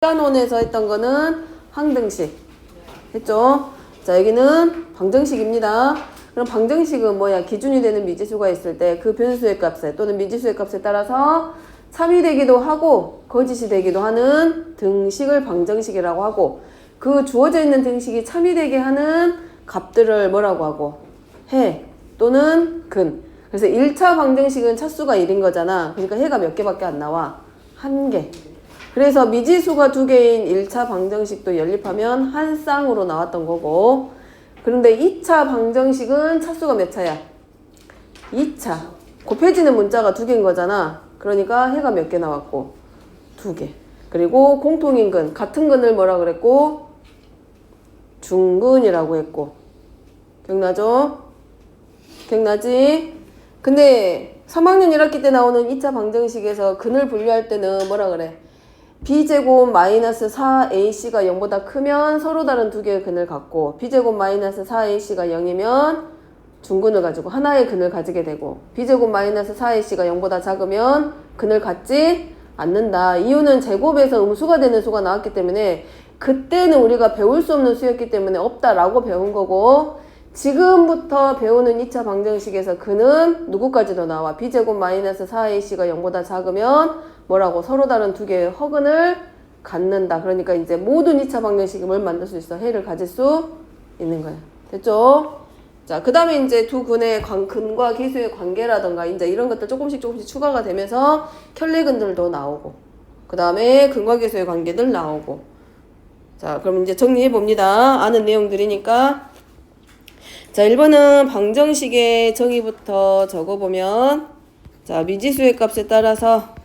시간원에서 했던 거는 항등식 했죠? 자, 여기는 방정식입니다. 그럼 방정식은 뭐야? 기준이 되는 미지수가 있을 때 그 변수의 값에 또는 미지수의 값에 따라서 참이 되기도 하고 거짓이 되기도 하는 등식을 방정식이라고 하고, 그 주어져 있는 등식이 참이 되게 하는 값들을 뭐라고 하고? 해 또는 근. 그래서 1차 방정식은 차수가 1인 거잖아. 그러니까 해가 몇 개밖에 안 나와? 1개. 그래서 미지수가 2개인 1차 방정식도 연립하면 한 쌍으로 나왔던 거고, 그런데 2차 방정식은 차수가 몇 차야? 2차. 곱해지는 문자가 2개인 거잖아. 그러니까 해가 몇 개 나왔고? 2개. 그리고 공통인 근, 같은 근을 뭐라 그랬고? 중근이라고 했고. 기억나죠? 기억나지? 근데 3학년 1학기 때 나오는 2차 방정식에서 근을 분류할 때는 뭐라 그래? b제곱 마이너스 4ac가 0보다 크면 서로 다른 두 개의 근을 갖고, b제곱 마이너스 4ac가 0이면 중근을 가지고 하나의 근을 가지게 되고, b제곱 마이너스 4ac가 0보다 작으면 근을 갖지 않는다. 이유는 제곱에서 음수가 되는 수가 나왔기 때문에, 그때는 우리가 배울 수 없는 수였기 때문에 없다라고 배운 거고, 지금부터 배우는 2차 방정식에서 근은 누구까지도 나와? b제곱 마이너스 4ac가 0보다 작으면 뭐라고? 서로 다른 두 개의 허근을 갖는다. 그러니까 이제 모든 2차 방정식이 뭘 만들 수 있어? 해를 가질 수 있는 거야. 됐죠? 자, 그 다음에 이제 두 근의 근과 계수의 관계라던가 이제 이런 것들 조금씩 추가가 되면서 켤레근들도 나오고, 그 다음에 근과 계수의 관계들 나오고. 자, 그럼 이제 정리해 봅니다. 아는 내용들이니까. 자, 1번은 방정식의 정의부터 적어보면, 자, 미지수의 값에 따라서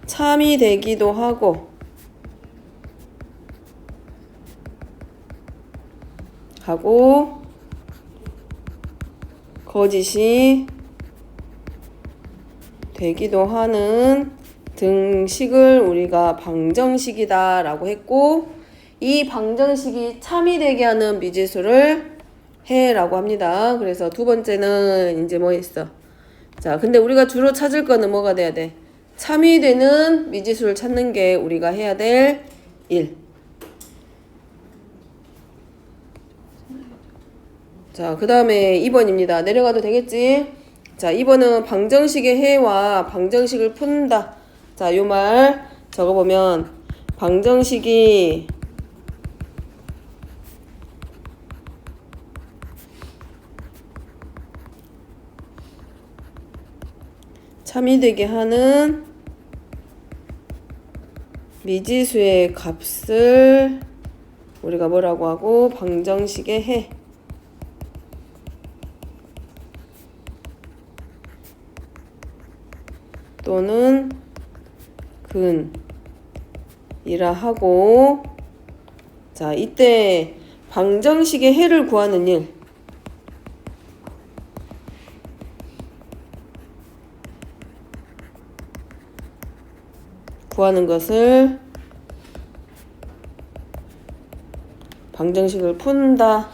참이 되기도 하고 거짓이 되기도 하는 등식을 우리가 방정식이다 라고 했고, 이 방정식이 참이 되게 하는 미지수를 해라고 합니다. 그래서 두 번째는 이제 뭐 있어? 자, 근데 우리가 주로 찾을 거는 뭐가 돼야 돼? 참이 되는 미지수를 찾는 게 우리가 해야 될 일. 자, 그 다음에 2번입니다. 내려가도 되겠지? 자, 2번은 방정식의 해와 방정식을 푼다. 자, 요 말 적어보면, 방정식이 참이 되게 하는 미지수의 값을 우리가 뭐라고 하고? 방정식의 해 또는 근이라 하고, 자, 이때 방정식의 해를 구하는 일, 구하는 것을 방정식을 푼다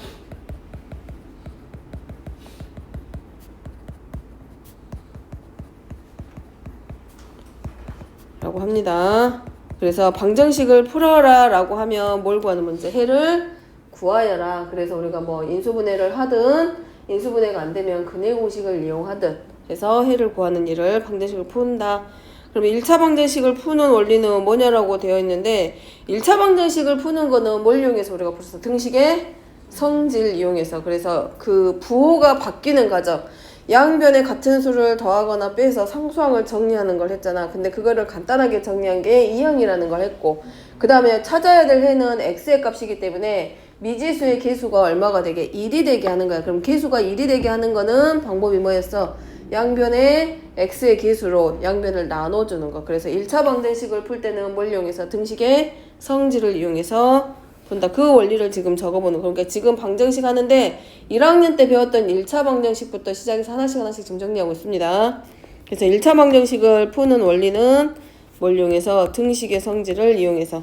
라고 합니다. 그래서 방정식을 풀어라 라고 하면 뭘 구하는 문제? 해를 구하여라. 그래서 우리가 뭐 인수분해를 하든 인수분해가 안 되면 근해 공식을 이용하든 해서 해를 구하는 일을 방정식을 푼다. 그러면 1차 방정식을 푸는 원리는 뭐냐라고 되어 있는데, 1차 방정식을 푸는 거는 뭘 이용해서 우리가 풀었어? 등식의 성질 이용해서. 그래서 그 부호가 바뀌는 과정, 양변에 같은 수를 더하거나 빼서 상수항을 정리하는 걸 했잖아. 근데 그거를 간단하게 정리한 게 2형이라는 걸 했고, 그 다음에 찾아야 될 해는 x의 값이기 때문에 미지수의 계수가 얼마가 되게? 1이 되게 하는 거야. 그럼 계수가 1이 되게 하는 거는 방법이 뭐였어? 양변에 x의 계수로 양변을 나눠주는 거. 그래서 1차 방정식을 풀 때는 뭘 이용해서? 등식의 성질을 이용해서 본다. 그 원리를 지금 적어보는 거. 그러니까 지금 방정식 하는데 1학년 때 배웠던 1차 방정식부터 시작해서 하나씩 지금 정리하고 있습니다. 그래서 1차 방정식을 푸는 원리는 뭘 이용해서? 등식의 성질을 이용해서.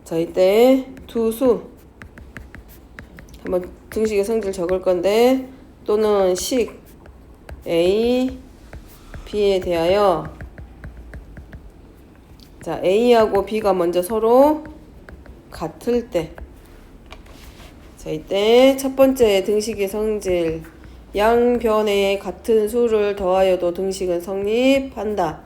자, 이때 두 수 한번 등식의 성질 적을 건데 또는 식 A, B에 대하여 자, A하고 B가 먼저 서로 같을 때 자, 이때 첫 번째 등식의 성질 양변에 같은 수를 더하여도 등식은 성립한다.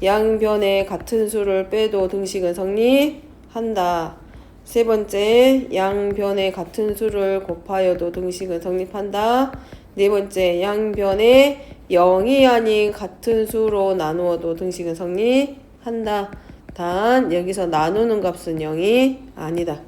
양변에 같은 수를 빼도 등식은 성립한다. 세 번째, 양변에 같은 수를 곱하여도 등식은 성립한다. 네 번째, 양변에 0이 아닌 같은 수로 나누어도 등식은 성립한다. 단 여기서 나누는 값은 0이 아니다.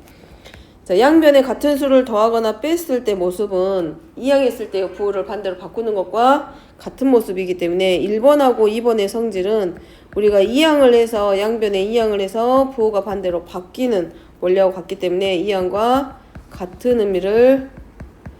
자, 양변에 같은 수를 더하거나 뺐을 때 모습은 이항했을 때 부호를 반대로 바꾸는 것과 같은 모습이기 때문에 1번하고 2번의 성질은 우리가 이항을 해서 양변에 이항을 해서 부호가 반대로 바뀌는 원리하고 같기 때문에 이항과 같은 의미를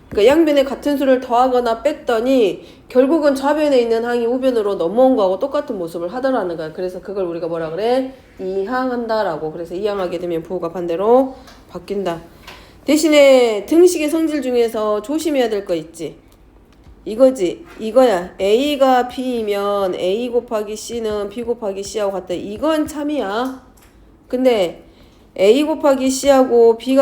그러니까 양변에 같은 수를 더하거나 뺐더니 결국은 좌변에 있는 항이 우변으로 넘어온 거하고 똑같은 모습을 하더라는 거야. 그래서 그걸 우리가 뭐라 그래? 이항한다라고. 그래서 이항하게 되면 부호가 반대로 바뀐다. 대신에 등식의 성질 중에서 조심해야 될 거 있지. 이거지. 이거야. A가 B이면 A 곱하기 C는 B 곱하기 C하고 같다. 이건 참이야. 근데 A 곱하기 C하고 B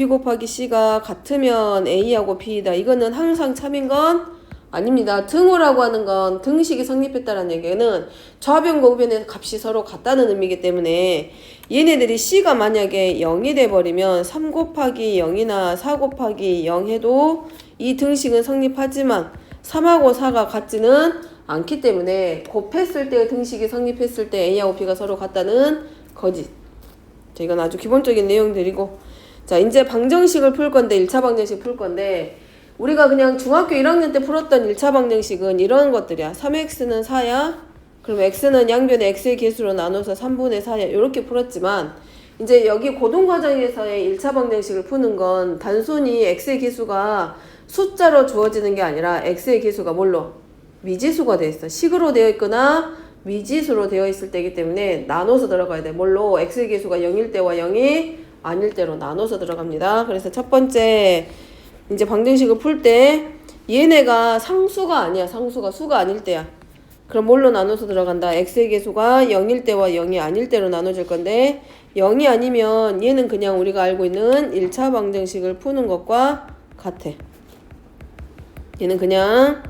곱하기 C가 같으면 A하고 B이다. 이거는 항상 참인 건 아닙니다. 등호라고 하는 건 등식이 성립했다는 얘기는 좌변과 우변의 값이 서로 같다는 의미이기 때문에 얘네들이 C가 만약에 0이 돼버리면 3 곱하기 0이나 4 곱하기 0 해도 이 등식은 성립하지만 3하고 4가 같지는 않기 때문에 곱했을 때 등식이 성립했을 때 A하고 B가 서로 같다는 거짓. 자, 이건 아주 기본적인 내용들이고 자, 이제 방정식을 풀 건데 1차 방정식 풀 건데 우리가 그냥 중학교 1학년 때 풀었던 1차 방정식은 이런 것들이야. 3x는 4야. 그럼 x는 양변의 x의 개수로 나눠서 3분의 4야. 이렇게 풀었지만 이제 여기 고등과정에서의 1차 방정식을 푸는 건 단순히 x의 개수가 숫자로 주어지는 게 아니라 x의 개수가 뭘로? 미지수가 되어 있어. 식으로 되어 있거나 미지수로 되어 있을 때이기 때문에 나눠서 들어가야 돼. 뭘로? x의 개수가 0일 때와 0이 아닐 때로 나눠서 들어갑니다. 그래서 첫 번째 이제 방정식을 풀 때 얘네가 상수가 아니야. 상수가 수가 아닐 때야. 그럼 뭘로 나눠서 들어간다? x의 개수가 0일 때와 0이 아닐 때로 나눠질 건데 0이 아니면 얘는 그냥 우리가 알고 있는 1차 방정식을 푸는 것과 같아. 얘는 그냥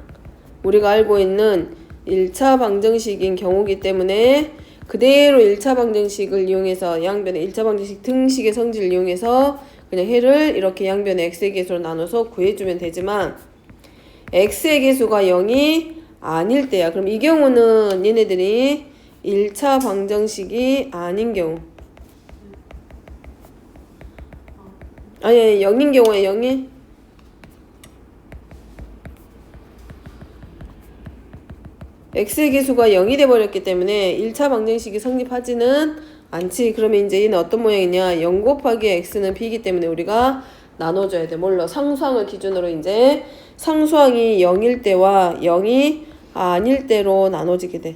우리가 알고 있는 1차 방정식인 경우기 때문에 그대로 1차 방정식을 이용해서 양변의 1차 방정식 등식의 성질을 이용해서 그냥 해를 이렇게 양변의 x의 개수로 나눠서 구해주면 되지만 x의 개수가 0이 아닐 때야. 그럼 이 경우는 얘네들이 1차 방정식이 아닌 경우 아니 0인 경우에 0이 x의 개수가 0이 돼버렸기 때문에 1차 방정식이 성립하지는 않지. 그러면 이제 얘는 어떤 모양이냐? 0 곱하기 x는 b이기 때문에 우리가 나눠줘야 돼. 뭘로? 상수항을 기준으로 이제 상수항이 0일 때와 0이 아닐 때로 나눠지게 돼.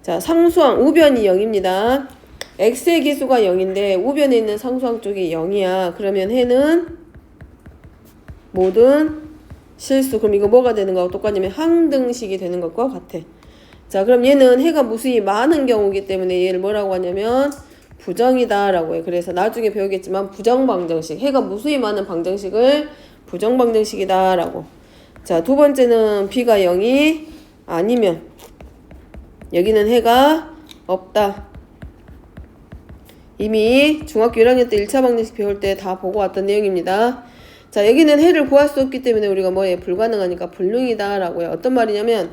자, 상수항 우변이 0입니다. x의 개수가 0인데 우변에 있는 상수항 쪽이 0이야. 그러면 해는 모든 실수. 그럼 이거 뭐가 되는 거하고 똑같냐면 항등식이 되는 것과 같아. 자, 그럼 얘는 해가 무수히 많은 경우이기 때문에 얘를 뭐라고 하냐면 부정이다 라고 해. 그래서 나중에 배우겠지만 부정방정식, 해가 무수히 많은 방정식을 부정방정식이다 라고. 자, 두 번째는 b가 0이 아니면 여기는 해가 없다. 이미 중학교 1학년 때 1차 방정식 배울 때 다 보고 왔던 내용입니다. 자, 여기는 해를 구할 수 없기 때문에 우리가 뭐해? 불가능하니까 불능이다 라고 해. 어떤 말이냐면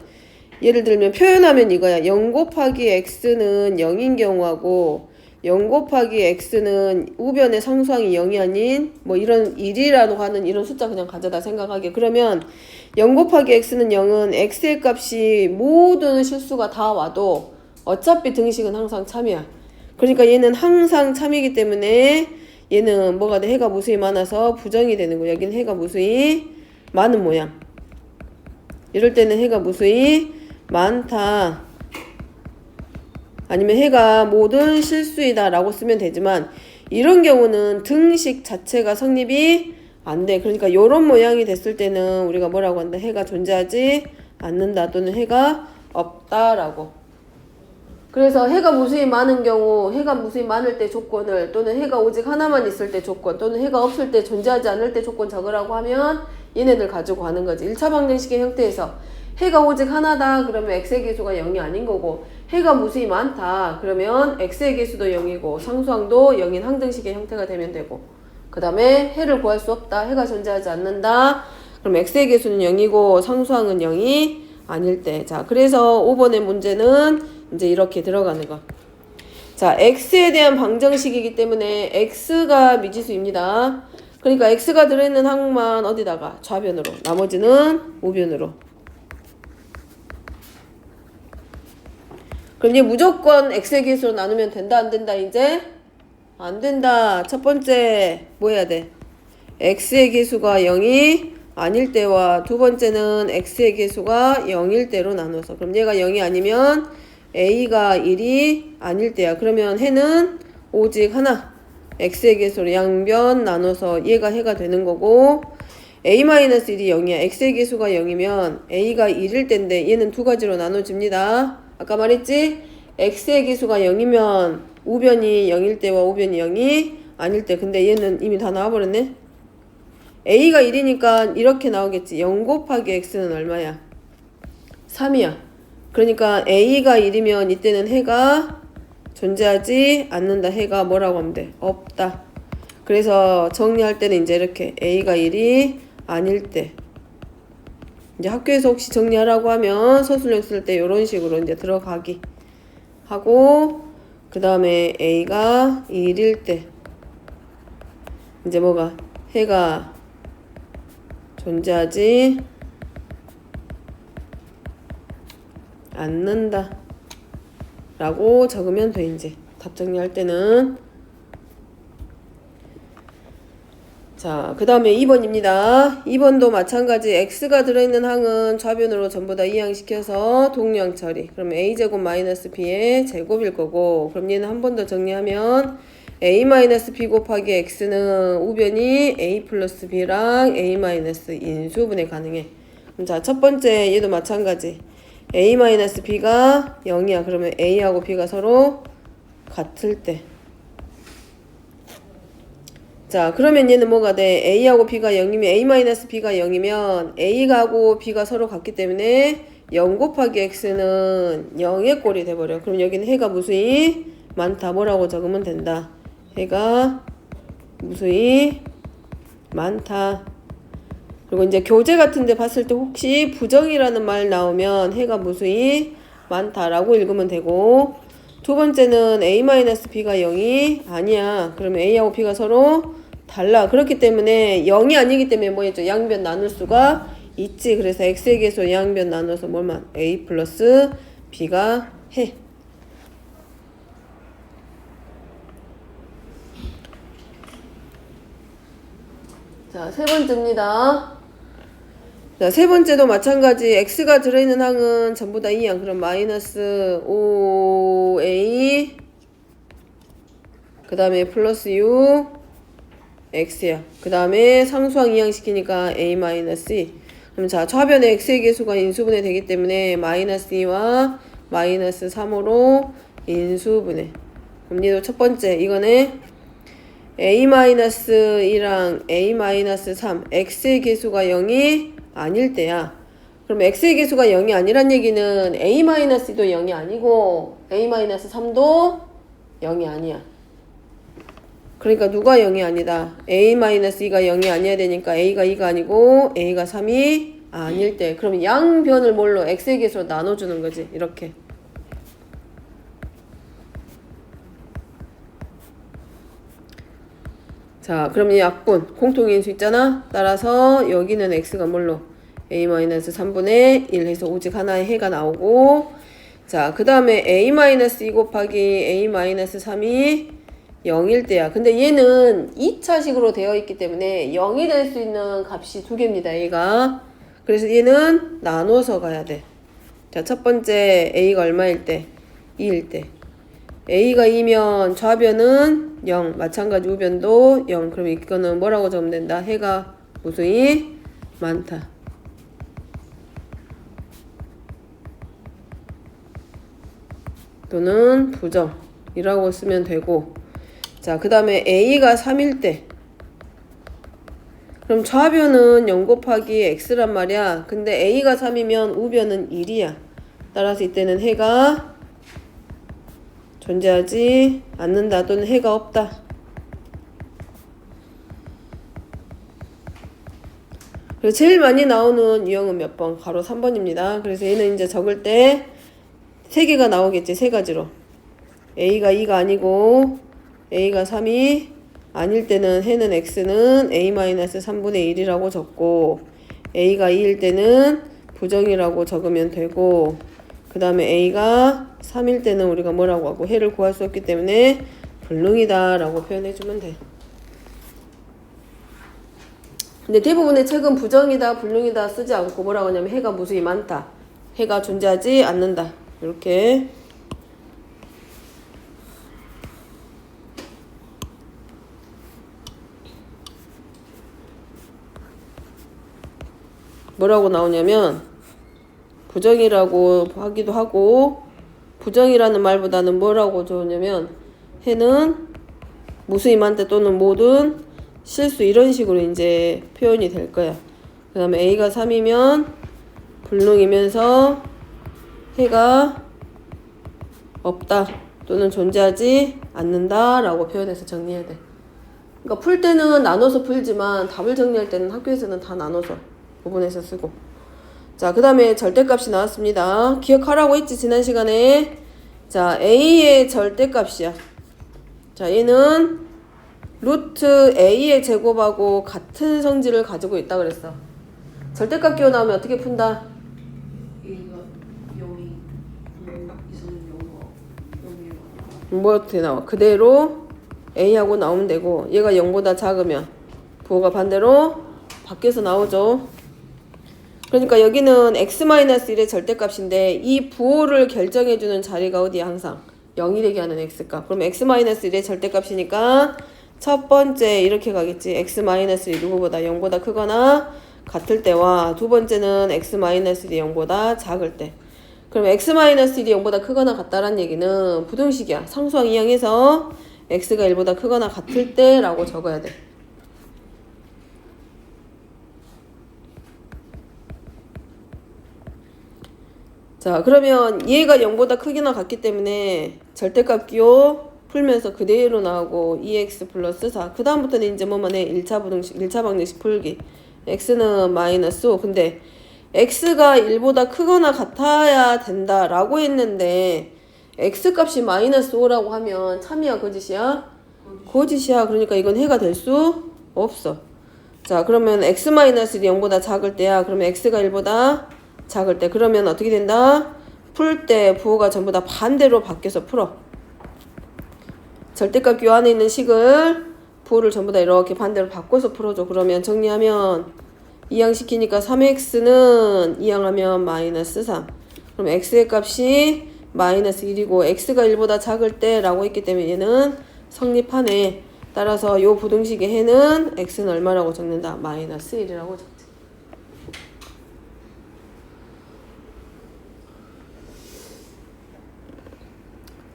예를 들면 표현하면 이거야. 0 곱하기 x는 0인 경우하고 0 곱하기 x는 우변의 상수항이 0이 아닌 뭐 이런 1이라고 하는 이런 숫자 그냥 가져다 생각하게. 그러면 0 곱하기 x는 0은 x의 값이 모든 실수가 다 와도 어차피 등식은 항상 참이야. 그러니까 얘는 항상 참이기 때문에 얘는 뭐가 돼? 해가 무수히 많아서 부정이 되는 거야. 여기는 해가 무수히 많은 모양. 이럴 때는 해가 무수히 많다. 아니면 해가 모든 실수이다 라고 쓰면 되지만 이런 경우는 등식 자체가 성립이 안 돼. 그러니까 요런 모양이 됐을 때는 우리가 뭐라고 한다? 해가 존재하지 않는다 또는 해가 없다라고. 그래서 해가 무수히 많은 경우, 해가 무수히 많을 때 조건을, 또는 해가 오직 하나만 있을 때 조건, 또는 해가 없을 때 존재하지 않을 때 조건 적으라고 하면 얘네들 가지고 하는 거지. 1차 방정식의 형태에서 해가 오직 하나다 그러면 x의 개수가 0이 아닌 거고, 해가 무수히 많다 그러면 x의 개수도 0이고 상수항도 0인 항등식의 형태가 되면 되고, 그 다음에 해를 구할 수 없다, 해가 존재하지 않는다 그럼 x의 개수는 0이고 상수항은 0이 아닐 때. 자, 그래서 5번의 문제는 이제 이렇게 들어가는 거. 자, x에 대한 방정식이기 때문에 x가 미지수입니다. 그러니까 x가 들어있는 항만 어디다가? 좌변으로. 나머지는 우변으로. 그럼 이제 무조건 x의 개수로 나누면 된다 안 된다 이제? 안 된다. 첫 번째 뭐 해야 돼? x의 개수가 0이 아닐 때와 두 번째는 x의 개수가 0일 때로 나눠서. 그럼 얘가 0이 아니면 a가 1이 아닐 때야. 그러면 해는 오직 하나. x의 개수로 양변 나눠서 얘가 해가 되는 거고, a-1이 0이야. x의 개수가 0이면 a가 1일 때인데 얘는 두 가지로 나눠집니다. 아까 말했지? x의 개수가 0이면 우변이 0일 때와 우변이 0이 아닐 때. 근데 얘는 이미 다 나와버렸네. a가 1이니까 이렇게 나오겠지. 0 곱하기 x는 얼마야? 3이야. 그러니까 a가 1이면 이때는 해가 존재하지 않는다. 해가 뭐라고 하면 돼? 없다. 그래서 정리할 때는 이제 이렇게 a가 1이 아닐 때, 이제 학교에서 혹시 정리하라고 하면 서술형 쓸 때 이런 식으로 이제 들어가기 하고, 그 다음에 a가 1일 때 이제 뭐가? 해가 존재하지 않는다 라고 적으면 돼. 이제 답 정리할 때는. 자, 그 다음에 2번입니다. 2번도 마찬가지. x가 들어있는 항은 좌변으로 전부 다 이항시켜서 동량 처리. 그럼 a제곱 마이너스 b의 제곱일 거고, 그럼 얘는 한 번 더 정리하면 a 마이너스 b 곱하기 x는 우변이 a 플러스 b랑 a 마이너스 인수분해 가능해. 그럼 자, 첫 번째 얘도 마찬가지. a-b가 0이야. 그러면 a하고 b가 서로 같을 때. 자, 그러면 얘는 뭐가 돼? a하고 b가 0이면 a-b가 0이면 a하고 b가 서로 같기 때문에 0 곱하기 x는 0의 꼴이 돼버려. 그럼 여기는 해가 무수히 많다. 뭐라고 적으면 된다? 해가 무수히 많다. 그리고 이제 교재 같은 데 봤을 때 혹시 부정이라는 말 나오면 해가 무수히 많다라고 읽으면 되고, 두 번째는 a-b가 0이 아니야. 그러면 a하고 b가 서로 달라. 그렇기 때문에 0이 아니기 때문에 뭐 했죠? 양변 나눌 수가 있지. 그래서 x의 개수 양변 나눠서 뭘만? a 플러스 b가 해. 자, 세 번째입니다. 자, 세 번째도 마찬가지. x가 들어있는 항은 전부 다 2항. 그럼 마이너스 5a 그 다음에 플러스 6 x야. 그 다음에 상수항 2항 시키니까 a 마이너스 2. 그럼 자, 좌변에 x의 개수가 인수분해 되기 때문에 마이너스 2와 마이너스 3으로 인수분해. 그럼 얘도 첫 번째 이거네. a-2랑 a-3 x의 개수가 0이 아닐 때야. 그럼 x의 개수가 0이 아니란 얘기는 a-2도 0이 아니고 a-3도 0이 아니야. 그러니까 누가 0이 아니다? a-2가 0이 아니어야 되니까 a가 2가 아니고 a가 3이 아닐 때. 그럼 양변을 뭘로? x의 개수로 나눠주는 거지. 이렇게. 자, 그럼 이 약분 공통인수 있잖아. 따라서 여기는 x가 뭘로? a-3분의 1 해서 오직 하나의 해가 나오고, 자, 그 다음에 a-2 곱하기 a-3이 0일 때야. 근데 얘는 2차식으로 되어 있기 때문에 0이 될 수 있는 값이 두 개입니다. 얘가. 그래서 얘는 나눠서 가야 돼. 자, 첫 번째 a가 얼마일 때? 2일 때. A가 2면 좌변은 0, 마찬가지 우변도 0. 그럼 이거는 뭐라고 적으면 된다? 해가 무수히 많다. 또는 부정이라고 쓰면 되고, 자, 그 다음에 A가 3일 때, 그럼 좌변은 0 곱하기 x란 말이야. 근데 A가 3이면 우변은 1이야. 따라서 이때는 해가 존재하지 않는다 또는 해가 없다. 그래서 제일 많이 나오는 유형은 몇 번? 가로 3번입니다. 그래서 얘는 이제 적을 때 3개가 나오겠지. 3가지로. A가 2가 아니고 A가 3이 아닐 때는 해는 x는 a-3분의 1이라고 적고, A가 2일 때는 부정이라고 적으면 되고, 그 다음에 A가 3일 때는 우리가 뭐라고 하고 해를 구할 수 없기 때문에 불능이다 라고 표현해주면 돼. 근데 대부분의 책은 부정이다, 불능이다 쓰지 않고 뭐라고 하냐면 해가 무수히 많다. 해가 존재하지 않는다. 이렇게. 뭐라고 나오냐면 부정이라고 하기도 하고, 부정이라는 말보다는 뭐라고 적으냐면 해는 무수히 많다 또는 모든 실수 이런 식으로 이제 표현이 될 거야. 그 다음에 A가 3이면 불능이면서 해가 없다 또는 존재하지 않는다 라고 표현해서 정리해야 돼. 그러니까 풀 때는 나눠서 풀지만 답을 정리할 때는 학교에서는 다 나눠서 구분해서 쓰고. 자, 그 다음에 절대값이 나왔습니다. 기억하라고 했지 지난 시간에. 자, A의 절대값이야. 자, 얘는 루트 A의 제곱하고 같은 성질을 가지고 있다 그랬어. 절대값 기호 나오면 어떻게 푼다? A가 0이 이성은 0이 뭐 어떻게 나와? 그대로 A하고 나오면 되고, 얘가 0보다 작으면 부호가 반대로 밖에서 나오죠. 그러니까 여기는 x-1의 절대값인데 이 부호를 결정해주는 자리가 어디야? 항상 0이 되게 하는 x값. 그럼 x-1의 절대값이니까 첫 번째 이렇게 가겠지. x-1이 누구보다 0보다 크거나 같을 때와, 두 번째는 x-1이 0보다 작을 때. 그럼 x-1이 0보다 크거나 같다란 얘기는 부등식이야. 상수항 이항해서 x가 1보다 크거나 같을 때 라고 적어야 돼. 자, 그러면 얘가 0보다 크기나 같기 때문에 절대값 기호 풀면서 그대로 나오고 2x 플러스 4. 그 다음부터는 이제 뭐만 해? 1차 부등식, 1차 방정식 풀기. x는 마이너스 5. 근데 x가 1보다 크거나 같아야 된다 라고 했는데 x값이 마이너스 5라고 하면 참이야 거짓이야? 거짓이야. 그러니까 이건 해가 될 수 없어. 자, 그러면 x-1이 0보다 작을 때야. 그러면 x가 1보다 작을 때. 그러면 어떻게 된다? 풀 때 부호가 전부 다 반대로 바뀌어서 풀어. 절대값 기호 안에 있는 식을 부호를 전부 다 이렇게 반대로 바꿔서 풀어줘. 그러면 정리하면 이항시키니까 3x는 이항하면 마이너스 3. 그럼 x의 값이 마이너스 1이고 x가 1보다 작을 때 라고 했기 때문에 얘는 성립하네. 따라서 요 부등식의 해는 x는 얼마라고 적는다? 마이너스 1이라고 적지.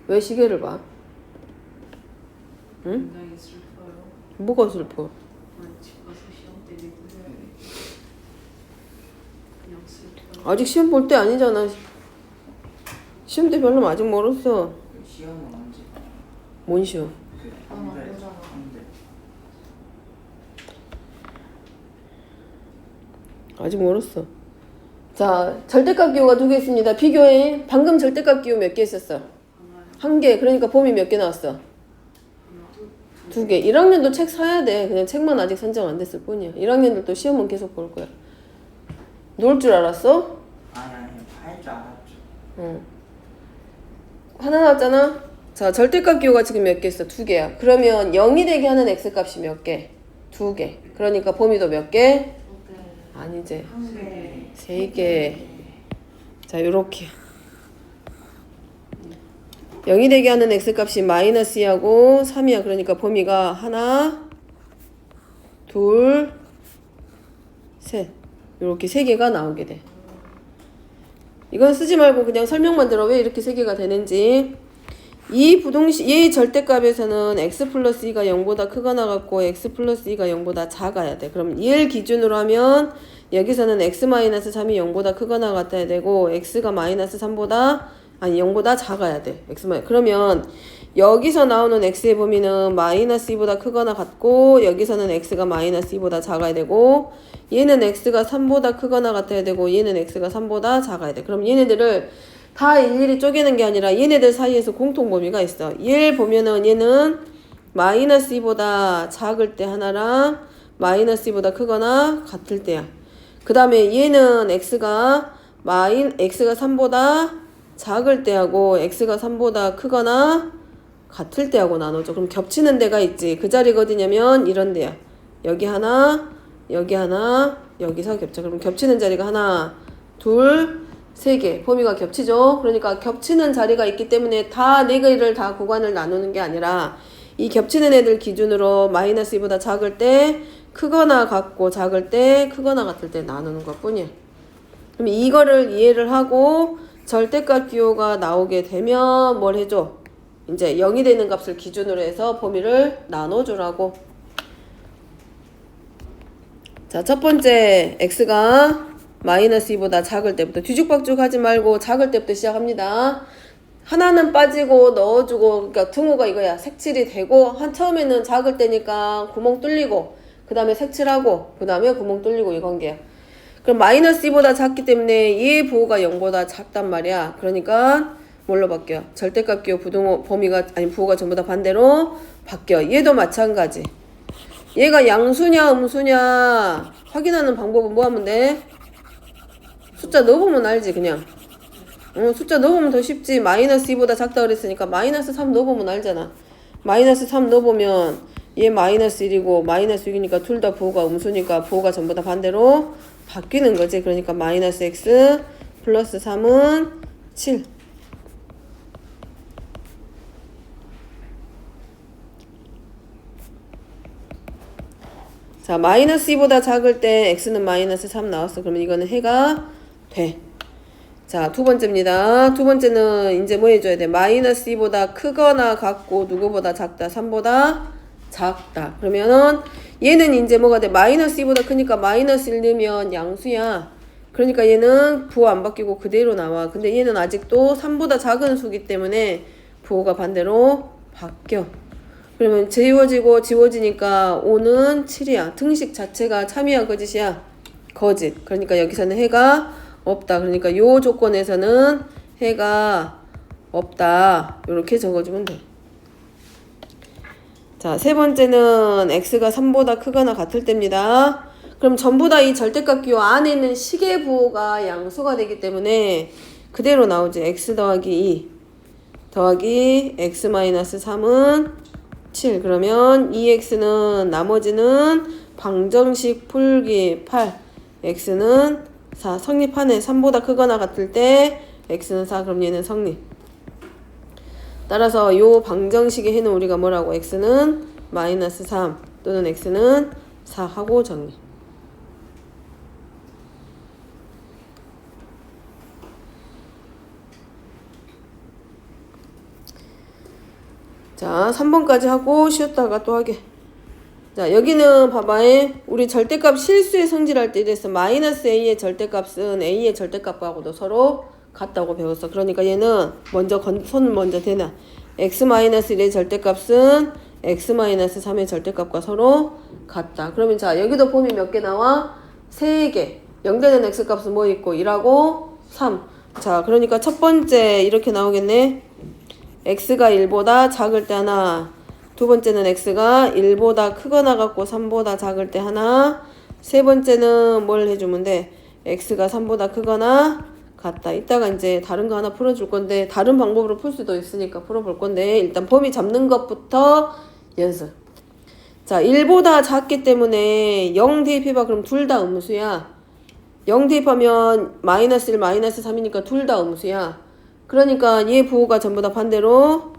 왜 시계를 봐? 응? 굉장히 슬퍼요. 뭐가 슬퍼? 집 가서 시험 때 내고 해야 돼. 그냥 슬퍼요. 아직 시험 볼 때 아니잖아. 시험 때 별로 아직 멀었어. 시험은 언제? 뭔 시험? 홍대. 아직 멀었어. 자, 절대값 기호가 두 개 있습니다. 비교해. 방금 절대값 기호 몇 개 있었어? 한 개. 그러니까 봄이 몇 개 나왔어? 두 개. 1학년도 책 사야 돼. 그냥 책만 아직 선정 안 됐을 뿐이야. 1학년들도 시험은 계속 볼 거야. 놀 줄 알았어? 아니 할 줄 알았죠. 응. 하나 나왔잖아? 자, 절대값 기호가 지금 몇 개 있어? 두 개야. 그러면 0이 되게 하는 x값이 몇 개? 두 개. 그러니까 봄이도 몇 개? 아니지. 세 개. 자, 요렇게. 0이 되게 하는 x값이 마이너스 2하고 3이야. 그러니까 범위가 하나, 둘, 셋. 이렇게 세 개가 나오게 돼. 이건 쓰지 말고 그냥 설명만 들어. 왜 이렇게 세 개가 되는지. 이 얘의 절대값에서는 x 플러스 2가 0보다 크거나 같고 x 플러스 2가 0보다 작아야 돼. 그럼 얘를 기준으로 하면 여기서는 x 마이너스 3이 0보다 크거나 같아야 되고 x가 마이너스 3보다 아니 0보다 작아야 돼. 그러면 여기서 나오는 x의 범위는 마이너스 2보다 크거나 같고 여기서는 x가 마이너스 2보다 작아야 되고 얘는 x가 3보다 크거나 같아야 되고 얘는 x가 3보다 작아야 돼. 그럼 얘네들을 다 일일이 쪼개는 게 아니라 얘네들 사이에서 공통 범위가 있어. 얘를 보면은 얘는 마이너스 2보다 작을 때 하나랑 마이너스 2보다 크거나 같을 때야. 그 다음에 얘는 x가 3보다 작을 때하고 x가 3보다 크거나 같을 때하고 나눠져. 그럼 겹치는 데가 있지. 그 자리가 어디냐면 이런 데야. 여기 하나, 여기 하나, 여기서 겹쳐. 그럼 겹치는 자리가 하나, 둘, 세 개. 범위가 겹치죠. 그러니까 겹치는 자리가 있기 때문에 다 네 개를 다 구간을 나누는 게 아니라 이 겹치는 애들 기준으로 마이너스 2보다 작을 때 크거나 같고 작을 때 크거나 같을 때 나누는 것 뿐이야. 그럼 이거를 이해를 하고 절대값 기호가 나오게 되면 뭘 해줘? 이제 0이 되는 값을 기준으로 해서 범위를 나눠주라고. 자, 첫 번째 x가 마이너스 2보다 작을 때부터 뒤죽박죽 하지 말고 작을 때부터 시작합니다. 하나는 빠지고 넣어주고, 그러니까 등호가 이거야. 색칠이 되고 처음에는 작을 때니까 구멍 뚫리고 그 다음에 색칠하고 그 다음에 구멍 뚫리고 이 관계야. 그럼 마이너스 2보다 작기 때문에 얘 부호가 0보다 작단 말이야. 그러니까 뭘로 바뀌어? 절대값 기호 부호가 전부 다 반대로 바뀌어. 얘도 마찬가지. 얘가 양수냐 음수냐 확인하는 방법은 뭐 하면 돼? 숫자 넣어보면 알지 그냥. 숫자 넣어보면 더 쉽지. 마이너스 2보다 작다 그랬으니까 마이너스 3 넣어보면 알잖아. 마이너스 3 넣어보면 얘 마이너스 1이고 마이너스 6이니까 둘 다 부호가 음수니까 부호가 전부 다 반대로 바뀌는 거지. 그러니까 마이너스 x 플러스 3은 7. 자, 마이너스 2보다 작을 때 x는 마이너스 3 나왔어. 그러면 이거는 해가 돼. 자, 두 번째입니다. 두 번째는 이제 뭐 해줘야 돼? 마이너스 2보다 크거나 같고 누구보다 작다? 3보다 작다. 그러면은 얘는 이제 뭐가 돼? 마이너스 2보다 크니까 마이너스 1 넣으면 양수야. 그러니까 얘는 부호 안 바뀌고 그대로 나와. 근데 얘는 아직도 3보다 작은 수기 때문에 부호가 반대로 바뀌어. 그러면 지워지니까 5는 7이야. 등식 자체가 참이야 거짓이야? 거짓. 그러니까 여기서는 해가 없다. 그러니까 요 조건에서는 해가 없다. 이렇게 적어주면 돼. 자, 세 번째는 x가 3보다 크거나 같을 때입니다. 그럼 전부 다 이 절대값 기호 안에 있는 식의 부호가 양수가 되기 때문에 그대로 나오지. x 더하기 2 더하기 x 마이너스 3은 7. 그러면 2x는 나머지는 방정식 풀기 8. x는 4. 성립하네. 3보다 크거나 같을 때 x는 4. 그럼 얘는 성립. 따라서 요 방정식의 해는 우리가 뭐라고? x는 마이너스 3 또는 x는 4 하고 정리. 자, 3번까지 하고 쉬었다가 또 하게. 자, 여기는 봐봐. 우리 절대값 실수의 성질할 때 이랬어. 마이너스 a의 절대값은 a의 절대값하고도 서로 같다고 배웠어. 그러니까 얘는 손을 먼저 대놔. x-1의 절대값은 x-3의 절대값과 서로 같다. 그러면 자, 여기도 범위 몇 개 나와? 3개. 0되는 x값은 뭐 있고 1하고 3. 자, 그러니까 첫 번째 이렇게 나오겠네. x가 1보다 작을 때 하나. 두 번째는 x가 1보다 크거나 같고 3보다 작을 때 하나. 세 번째는 뭘 해주면 돼? x가 3보다 크거나 같다. 이따가 이제 다른 거 하나 풀어줄 건데 다른 방법으로 풀 수도 있으니까 풀어볼 건데 일단 범위 잡는 것부터 연습. 자, 1보다 작기 때문에 0 대입해봐. 그럼 둘 다 음수야. 0 대입하면 마이너스 1, 마이너스 3이니까 둘 다 음수야. 그러니까 얘 부호가 전부 다 반대로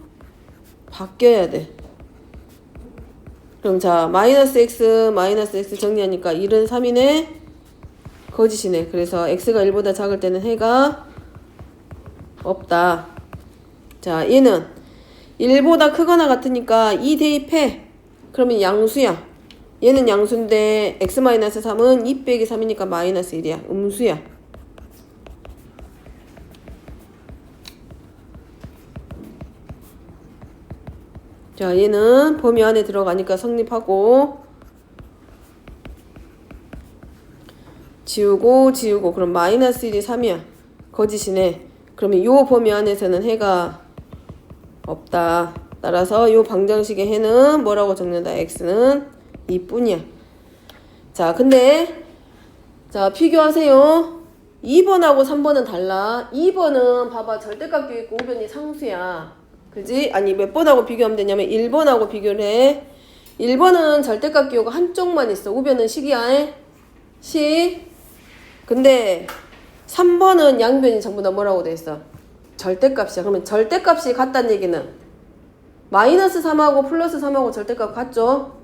바뀌어야 돼. 그럼 자, 마이너스 x 정리하니까 1은 3이네. 거짓이네. 그래서 x가 1보다 작을 때는 해가 없다. 자, 얘는 1보다 크거나 같으니까 2 대입해. 그러면 양수야. 얘는 양수인데 x-3은 2 빼기 3이니까 마이너스 1이야. 음수야. 자, 얘는 범위 안에 들어가니까 성립하고 지우고 그럼 마이너스 1이 3이야. 거짓이네. 그러면 요 범위 안에서는 해가 없다. 따라서 요 방정식의 해는 뭐라고 적는다? x는 2뿐이야. 자, 근데 자, 비교하세요. 2번하고 3번은 달라. 2번은 봐봐. 절대값 교 있고 우변이 상수야. 그지? 아니 몇 번하고 비교하면 되냐면 1번하고 비교를 해. 1번은 절대값 기호가 한쪽만 있어. 우변은 식이야. 식. 근데 3번은 양변이 전부 다 뭐라고 돼 있어? 절대값이야. 그러면 절대값이 같다는 얘기는 마이너스 3하고 플러스 3하고 절대값 같죠?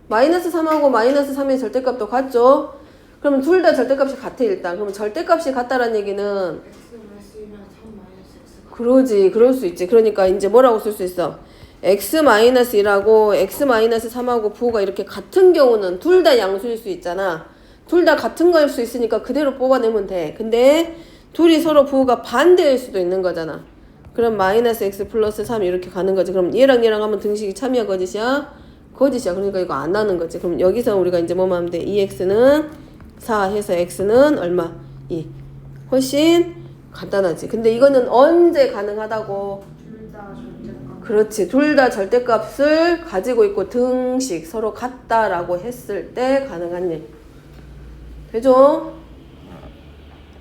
마이너스 3하고 마이너스 3의 절대값도 같죠? 그러면 둘 다 절대값이 같아 일단. 그러면 절대값이 같다라는 얘기는 X-1은 3 마이너스 X가 그러지. 그럴 수 있지. 그러니까 이제 뭐라고 쓸 수 있어? x-1하고 x-3하고 부호가 이렇게 같은 경우는 둘 다 양수일 수 있잖아. 둘 다 같은 거일 수 있으니까 그대로 뽑아내면 돼. 근데 둘이 서로 부호가 반대일 수도 있는 거잖아. 그럼 마이너스 x 플러스 3 이렇게 가는 거지. 그럼 얘랑 얘랑 하면 등식이 참이야 거짓이야? 거짓이야. 그러니까 이거 안 나는 거지. 그럼 여기서 우리가 이제 뭐만 하면 돼? 2x는 4 해서 x는 얼마? 2. 훨씬 간단하지. 근데 이거는 언제 가능하다고? 둘 다 절대값 그렇지. 둘 다 절대값을 가지고 있고 등식 서로 같다라고 했을 때 가능한 일. 되죠?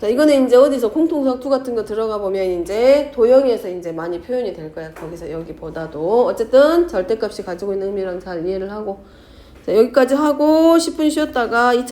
자, 이거는 이제 어디서 공통사투 같은 거 들어가 보면 이제 도형에서 이제 많이 표현이 될 거야. 거기서 여기보다도. 어쨌든 절대값이 가지고 있는 의미랑 잘 이해를 하고. 자, 여기까지 하고 10분 쉬었다가